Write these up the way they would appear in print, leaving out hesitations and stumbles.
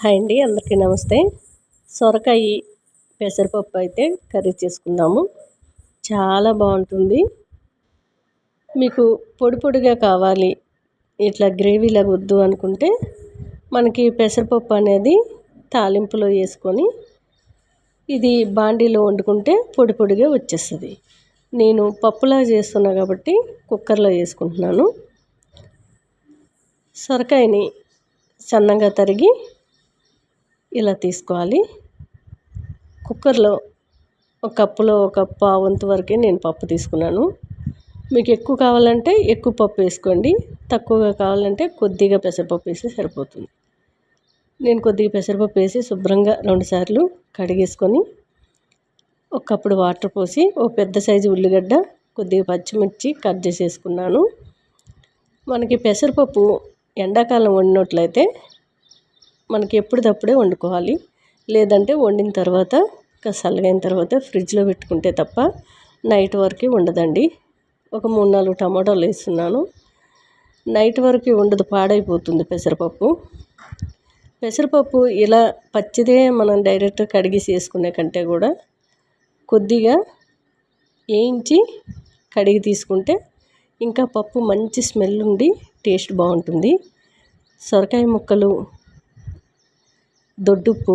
Hi అండి, అందరికీ నమస్తే. సొరకాయ పెసరపప్పు అయితే కర్రీ చేసుకుందాము. చాలా బాగుంటుంది. మీకు పొడి పొడిగా కావాలి, ఇట్లా గ్రేవీలాగా వద్దు అనుకుంటే మనకి పెసరపప్పు అనేది తాలింపులో వేసుకొని ఇది బాండీలో వండుకుంటే పొడి పొడిగా వచ్చేస్తుంది. నేను పప్పులా చేస్తున్నా కాబట్టి కుక్కర్లో వేసుకుంటున్నాను. సొరకాయని సన్నగా తరిగి ఇలా తీసుకోవాలి. కుక్కర్లో ఒక కప్పులో ఒక పావు వంతు వరకే నేను పప్పు తీసుకున్నాను. మీకు ఎక్కువ కావాలంటే ఎక్కువ పప్పు వేసుకోండి, తక్కువగా కావాలంటే కొద్దిగా పెసరపప్పు వేస్తే సరిపోతుంది. నేను కొద్దిగా పెసరపప్పు వేసి శుభ్రంగా 2 సార్లు కడిగేసుకొని ఒక కప్పుడు వాటర్ పోసి ఒక పెద్ద సైజు ఉల్లిగడ్డ, కొద్దిగా పచ్చిమిర్చి కట్ చేసేసుకున్నాను. మనకి పెసరపప్పు ఎండాకాలం వండినట్లయితే మనకి ఎప్పటిదప్పుడే వండుకోవాలి. లేదంటే వండిన తర్వాత చల్లగైన తర్వాత ఫ్రిడ్జ్లో పెట్టుకుంటే తప్ప నైట్ వరకు ఉండదండి. ఒక 3-4 టమాటాలు వేస్తున్నాను. నైట్ వరకు ఉండదు, పాడైపోతుంది పెసరపప్పు. పెసరపప్పు ఇలా పచ్చిదే మనం డైరెక్ట్ కడిగేసి వేసుకునే కంటే కూడా కొద్దిగా వేయించి కడిగి తీసుకుంటే ఇంకా పప్పు మంచి స్మెల్ ఉండి టేస్ట్ బాగుంటుంది. సొరకాయ ముక్కలు, దొడ్డుప్పు,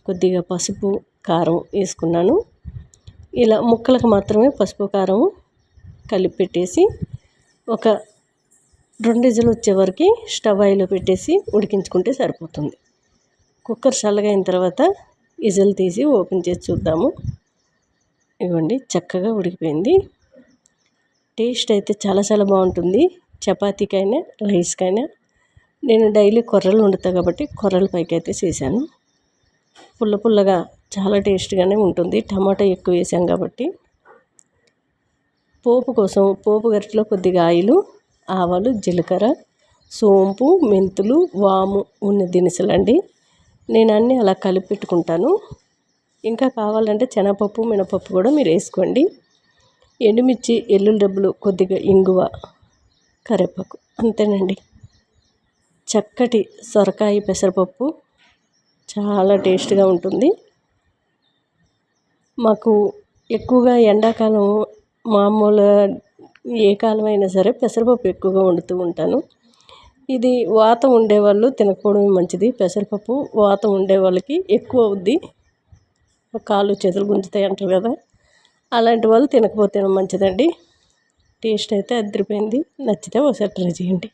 కొద్దిగా పసుపు, కారం వేసుకున్నాను. ఇలా ముక్కలకు మాత్రమే పసుపు కారం కలిపి పెట్టేసి ఒక 2 విజిల్ వచ్చే వరకు స్టవ్ ఆయిల్లో పెట్టేసి ఉడికించుకుంటే సరిపోతుంది. కుక్కర్ చల్లగా అయిన తర్వాత విజిల్ తీసి ఓపెన్ చేసి చూద్దాము. ఇవ్వండి, చక్కగా ఉడికిపోయింది. టేస్ట్ అయితే చాలా చాలా బాగుంటుంది. చపాతీకైనా రైస్కైనా. నేను డైలీ కొర్రలు వండుతా కాబట్టి కొర్రల పైకి అయితే చేశాను. పుల్ల పుల్లగా చాలా టేస్ట్గానే ఉంటుంది, టమాటా ఎక్కువ వేసాం కాబట్టి. పోపు కోసం పోపు గరిటెలో కొద్దిగా ఆయిలు, ఆవాలు, జీలకర్ర, సోంపు, మెంతులు, వాము ఉన్న దినుసులండి. నేను అన్నీ అలా కలిపి పెట్టుకుంటాను. ఇంకా కావాలంటే శనగపప్పు, మినపప్పు కూడా మీరు వేసుకోండి. ఎండుమిర్చి, ఎల్లుల్లి డబ్బులు, కొద్దిగా ఇంగువ, కరివేపాకు, అంతేనండి. చక్కటి సొరకాయ పెసరపప్పు చాలా టేస్ట్గా ఉంటుంది. మాకు ఎక్కువగా ఎండాకాలం మామూలు ఏ కాలం అయినా సరే పెసరపప్పు ఎక్కువగా వండుతూ ఉంటాను. ఇది వాతం ఉండేవాళ్ళు తినకపోవడం మంచిది. పెసరపప్పు వాతం ఉండే వాళ్ళకి ఎక్కువ అవుద్ది, కాళ్ళు చేతులు గుంజుతాయి అంటారు కదా, అలాంటి వాళ్ళు తినకపోతే మంచిదండి. టేస్ట్ అయితే అదిరిపోయింది. నచ్చితే ఒకసారి ట్రై చేయండి.